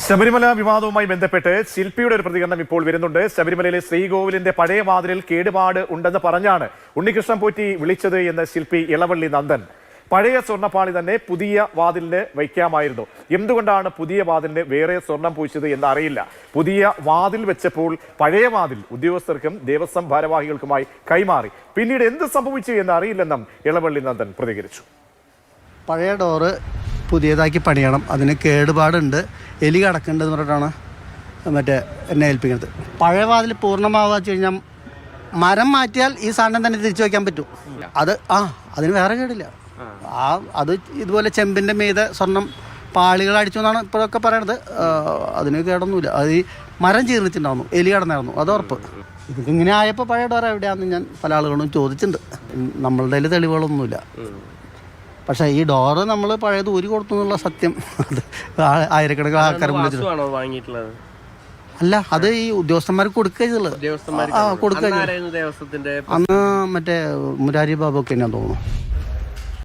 ശബരിമല വിവാദവുമായി ബന്ധപ്പെട്ട് ശില്പിയുടെ ഒരു പ്രതികരണം ഇപ്പോൾ വരുന്നുണ്ട്. ശബരിമലയിലെ ശ്രീകോവിലിന്റെ പഴയ വാതിലിൽ കേടുപാട് ഉണ്ടെന്ന് പറഞ്ഞാണ് ഉണ്ണികൃഷ്ണൻ പോറ്റി വിളിച്ചത് എന്ന് ശില്പി ഇളവള്ളി നന്ദൻ. പഴയ സ്വർണ്ണപ്പാളി തന്നെ പുതിയ വാതിലിന് വയ്ക്കാമായിരുന്നു. എന്തുകൊണ്ടാണ് പുതിയ വാതിലിന് വേറെ സ്വർണം പൂശിയത് എന്നറിയില്ല. പുതിയ വാതിൽ വെച്ചപ്പോൾ പഴയ വാതിൽ ഉദ്യോഗസ്ഥർക്കും ദേവസ്വം ഭാരവാഹികൾക്കുമായി കൈമാറി. പിന്നീട് എന്ത് സംഭവിച്ചു എന്ന് അറിയില്ലെന്നും ഇളവള്ളി നന്ദൻ പ്രതികരിച്ചു. പഴയ ഡോറ് പുതിയതാക്കി പണിയണം, അതിന് കേടുപാടുണ്ട്, എലി കിടക്കുന്നുണ്ടെന്ന് പറഞ്ഞിട്ടാണ് എന്നെ ഏൽപ്പിക്കുന്നത്. പഴയ വാതിൽ പൂർണ്ണമാവുക വെച്ച് കഴിഞ്ഞാൽ മരം മാറ്റിയാൽ ഈ സാധനം തന്നെ തിരിച്ചു വയ്ക്കാൻ പറ്റും. അതിന് വേറെ കേടില്ല. അത് ഇതുപോലെ ചെമ്പിൻ്റെ മീതെ സ്വർണം പാളികൾ അടിച്ചു എന്നാണ് ഇപ്പോഴൊക്കെ പറയണത്. അതിന് കേടൊന്നുമില്ല. അത് ഈ മരം ചീർന്നിട്ടുണ്ടായിരുന്നു, എലി കിടന്നായിരുന്നു, അത് ഉറപ്പ്. ഇതിങ്ങനെ ആയപ്പോൾ പഴയ ഡോർ എവിടെയാണെന്ന് ഞാൻ പല ആളുകളും ചോദിച്ചിട്ടുണ്ട്. നമ്മളുടെ കയ്യിൽ തെളിവുകളൊന്നുമില്ല. പക്ഷേ ഈ ഡോറ് നമ്മൾ പഴയത് ഊരി കൊടുത്തു എന്നുള്ള സത്യം അത് ആയിരക്കണക്കിന് ആൾക്കാർ വാങ്ങിയിട്ടുള്ളത് അല്ല, അത് ഈ ഉദ്യോഗസ്ഥന്മാർക്ക് കൊടുക്കുക. കൊടുക്കുക. അന്ന് മുരാരി ബാബു ഒക്കെ ഞാൻ തോന്നുന്നു.